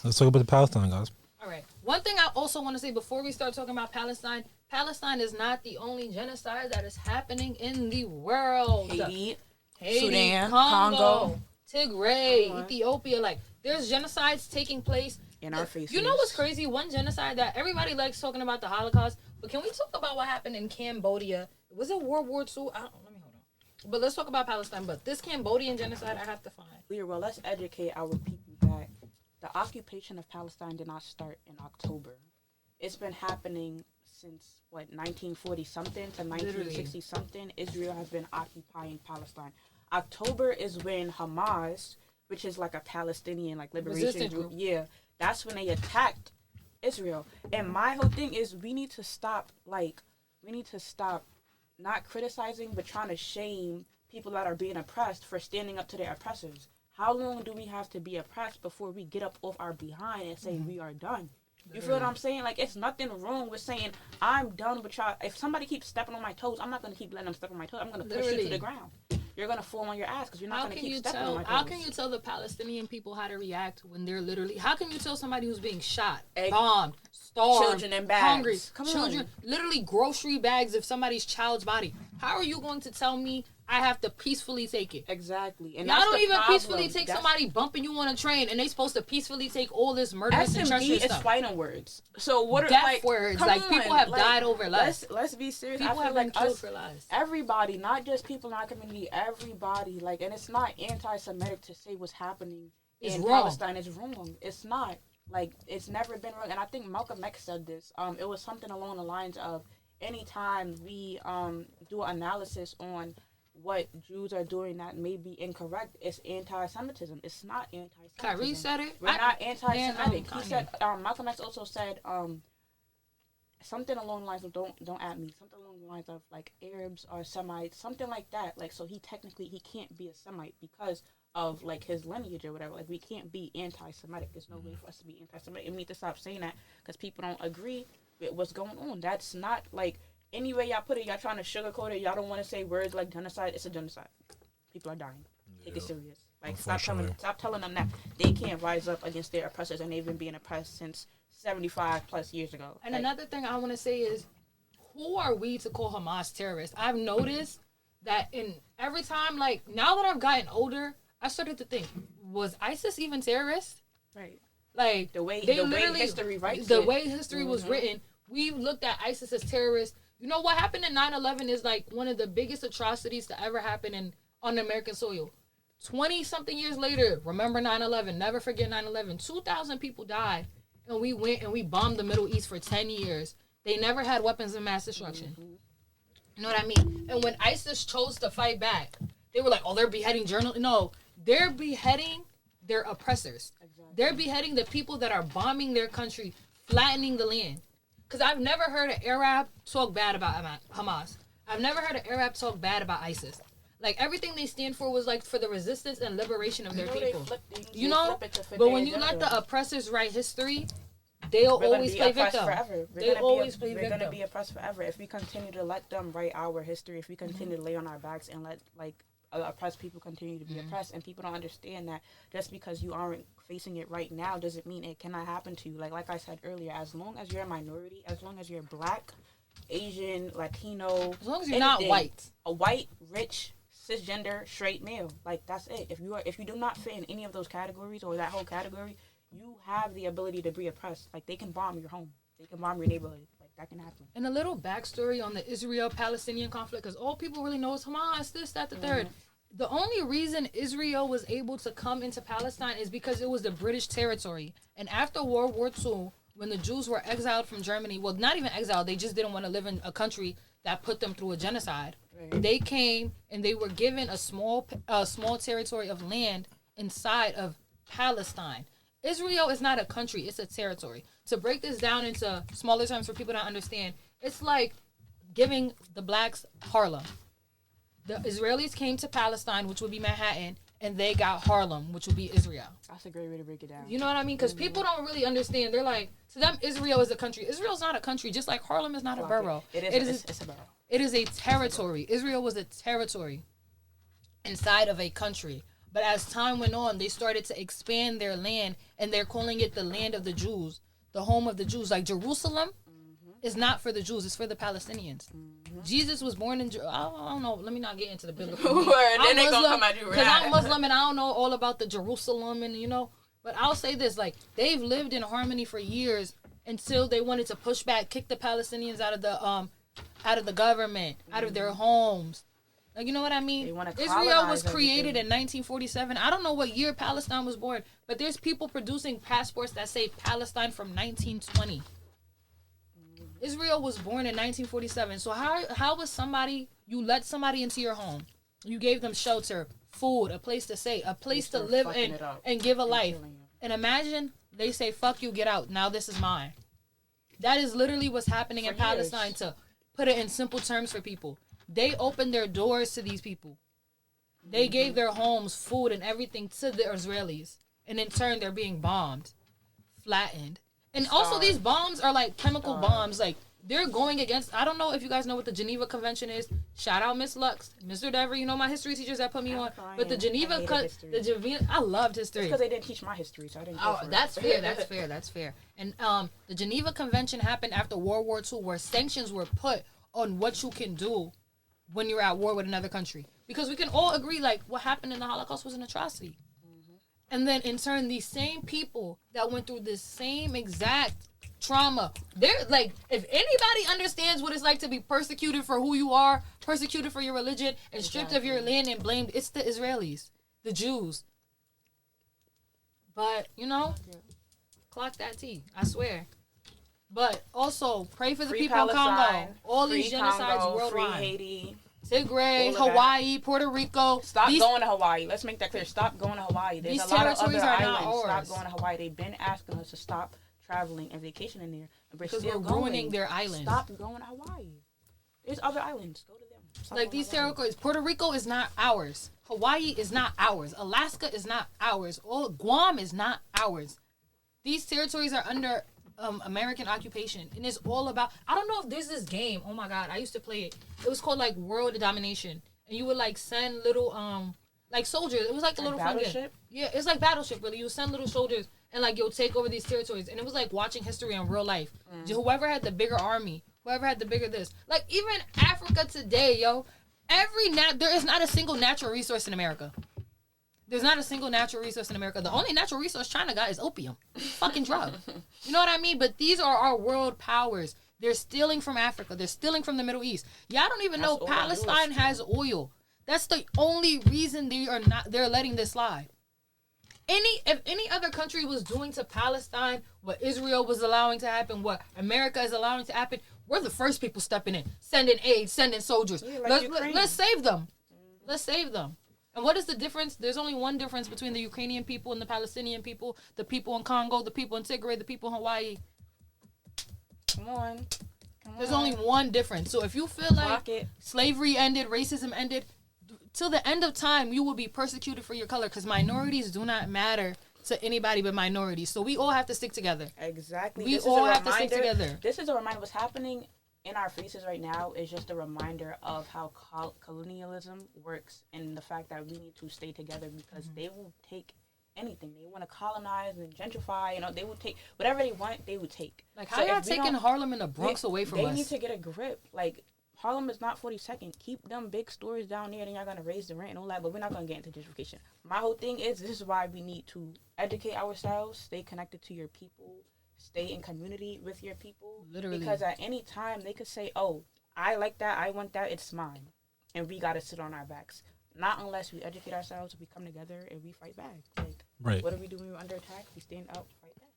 Let's talk about the Palestine, guys. All right. One thing I also want to say before we start talking about Palestine, Palestine is not the only genocide that is happening in the world. Haiti, Sudan, Congo, Tigray, Ethiopia. Like, there's genocides taking place in our faces. You know what's crazy? One genocide that everybody likes talking about, the Holocaust, but can we talk about what happened in Cambodia? Was it World War II? Let me hold on. But let's talk about Palestine. But this Cambodian genocide, I have to find. Well, let's educate our people that the occupation of Palestine did not start in October. It's been happening since, 1940 something to 1960 something. Israel has been occupying Palestine. October is when Hamas, which is like a Palestinian liberation group, that's when they attacked Israel. And my whole thing is we need to stop not criticizing but trying to shame people that are being oppressed for standing up to their oppressors. How long do we have to be oppressed before we get up off our behind and say we are done? You feel what I'm saying? It's nothing wrong with saying, I'm done with y'all. If somebody keeps stepping on my toes, I'm not going to keep letting them step on my toes. I'm going to push you to the ground. You're going to fall on your ass because you're not going to keep stepping on my toes. How can you tell the Palestinian people how to react when they're literally... How can you tell somebody who's being shot, bombed, starved, children in bags, hungry, children, literally grocery bags of somebody's child's body? How are you going to tell me I have to peacefully take it? Exactly. And y'all don't even peacefully take somebody bumping you on a train, and they supposed to peacefully take all this murderous and treacherous stuff. Is fighting words. So what are death words? People have died over lies. Let's be serious. People have been killed for lies. Everybody, not just people in our community. Everybody, and it's not anti-Semitic to say what's happening in Palestine is wrong. It's not. It's never been wrong. And I think Malcolm X said this. It was something along the lines of, anytime we do an analysis on what Jews are doing that may be incorrect, it's anti-Semitism. It's not anti-Semitism. Kyrie said it. We're not anti-Semitic. He said, Malcolm X also said something along the lines of, don't at me, something along the lines of Arabs are Semites, something like that. So he can't be a Semite because of his lineage or whatever. We can't be anti-Semitic. There's no way for us to be anti-Semitic. And we need to stop saying that because people don't agree with what's going on. That's not any way y'all put it, y'all trying to sugarcoat it. Y'all don't want to say words like genocide. It's a genocide. People are dying. Take it serious. Stop telling them that they can't rise up against their oppressors, and they've been being oppressed since 75 plus years ago. And another thing I want to say is, who are we to call Hamas terrorists? I've noticed that in every time, now that I've gotten older, I started to think, was ISIS even terrorists? Right. The way history writes the way history was written, we looked at ISIS as terrorists. You know what happened in 9/11 is one of the biggest atrocities to ever happen on American soil. 20-something years later, remember 9/11. Never forget 9/11. 2,000 people died, and we went and we bombed the Middle East for 10 years. They never had weapons of mass destruction. You know what I mean? And when ISIS chose to fight back, they were like, oh, they're beheading journalists. No, they're beheading their oppressors. Exactly. They're beheading the people that are bombing their country, flattening the land. Because I've never heard an Arab talk bad about Hamas. I've never heard an Arab talk bad about ISIS. Everything they stand for was for the resistance and liberation of their people. But when you let the oppressors write history, they'll always play victim. They'll always play victim. We're going to be oppressed forever if we continue to let them write our history, if we continue to lay on our backs and let oppressed people continue to be oppressed. And people don't understand that just because you aren't facing it right now doesn't mean it cannot happen to you. Like I said earlier, as long as you're a minority, as long as you're Black, Asian, Latino, as long as you're not white, a white, rich, cisgender, straight male, that's it. If you do not fit in any of those categories or that whole category, you have the ability to be oppressed. They can bomb your home, they can bomb your neighborhood. That can happen. And a little backstory on the Israel-Palestinian conflict, because all people really know is Hamas, this, that, the third. The only reason Israel was able to come into Palestine is because it was the British territory. And after World War II, when the Jews were exiled from Germany, well, not even exiled, they just didn't want to live in a country that put them through a genocide. Right. They came and they were given a small territory of land inside of Palestine. Israel is not a country, it's a territory. To break this down into smaller terms for people to understand, it's like giving the blacks Harlem. The Israelis came to Palestine, which would be Manhattan, and they got Harlem, which would be Israel. That's a great way to break it down. You know what I mean? Because people don't really understand. They're like, to them, Israel is a country. Israel's not a country, just like Harlem is not a borough. It's a borough. It is a territory. Israel was a territory inside of a country. But as time went on, they started to expand their land, and they're calling it the land of the Jews, the home of the Jews. Like Jerusalem is not for the Jews; it's for the Palestinians. Jesus was born in. I don't know. Let me not get into the biblical. Then they gonna come at you, because I'm Muslim and I don't know all about the Jerusalem and But I'll say this: like they've lived in harmony for years until they wanted to push back, kick the Palestinians out of the government, out of their homes. Like, you know what I mean? Israel was created in 1947. I don't know what year Palestine was born, but there's people producing passports that say Palestine from 1920. Israel was born in 1947. So how was you let somebody into your home? You gave them shelter, food, a place to stay, a place to live in, and give a life. And imagine they say, fuck you, get out. Now this is mine. That is literally what's happening in Palestine, to put it in simple terms for people. They opened their doors to these people. They gave their homes, food, and everything to the Israelis. And in turn, they're being bombed, flattened. And also, these bombs are like chemical bombs. Like, they're going against... I don't know if you guys know what the Geneva Convention is. Shout out Miss Lux. Mr. Dever, my history teachers that put me on. But the Geneva... I loved history. Because they didn't teach my history, so I didn't go for it. That's fair. And the Geneva Convention happened after World War II, where sanctions were put on what you can do when you're at war with another country. Because we can all agree, like, what happened in the Holocaust was an atrocity. And then, in turn, these same people that went through this same exact trauma, they're, like, if anybody understands what it's like to be persecuted for who you are, persecuted for your religion, and stripped of your land and blamed, it's the Israelis, the Jews. But, clock that T, I swear. But also, pray for the people in Congo. All these genocides worldwide. Free Haiti. Tigray, Hawaii, Puerto Rico. Stop going to Hawaii. Let's make that clear. Stop going to Hawaii. There's a lot of other islands. Stop going to Hawaii. They've been asking us to stop traveling and vacationing there. Because we're ruining their islands. Stop going to Hawaii. There's other islands. Go to them. Like these territories. Puerto Rico is not ours. Hawaii is not ours. Alaska is not ours. Guam is not ours. These territories are under American occupation, and it's all about... I don't know if there's this game. Oh my god, I used to play it. It was called like World Domination, and you would like send little like soldiers. It was like a little fun game. Yeah, it's like Battleship. Really, you would send little soldiers, and like you'll take over these territories, and it was like watching history in real life. Whoever had the bigger army, whoever had the bigger this. Like even Africa today, there is not a single natural resource in America. There's not a single natural resource in America. The only natural resource China got is opium. Fucking drug. You know what I mean? But these are our world powers. They're stealing from Africa. They're stealing from the Middle East. Y'all don't even know Palestine has oil. That's the only reason they're letting this slide. If any other country was doing to Palestine what Israel was allowing to happen, what America is allowing to happen, we're the first people stepping in, sending aid, sending soldiers. Yeah, let's save them. Let's save them. And what is the difference? There's only one difference between the Ukrainian people and the Palestinian people, the people in Congo, the people in Tigray, the people in Hawaii. Come on. There's only one difference. So if you feel like slavery ended, racism ended, till the end of time, you will be persecuted for your color, because minorities do not matter to anybody but minorities. So we all have to stick together. Exactly. We all have to stick together. This is a reminder. What's happening in our faces right now is just a reminder of how colonialism works, and the fact that we need to stay together, because they will take anything. They want to colonize and gentrify. They will take whatever they want. They will take. Like, how y'all taking Harlem and the Bronx away from us? They need to get a grip. Like, Harlem is not 42nd. Keep them big stores down there, then y'all gonna raise the rent and all that. But we're not gonna get into gentrification. My whole thing is, this is why we need to educate ourselves, stay connected to your people, stay in community with your people. Literally. Because at any time they could say, "Oh, I like that. I want that. It's mine," and we gotta sit on our backs. Not unless we educate ourselves, we come together and we fight back. Like, right. What do we do when we're under attack? We stand up, fight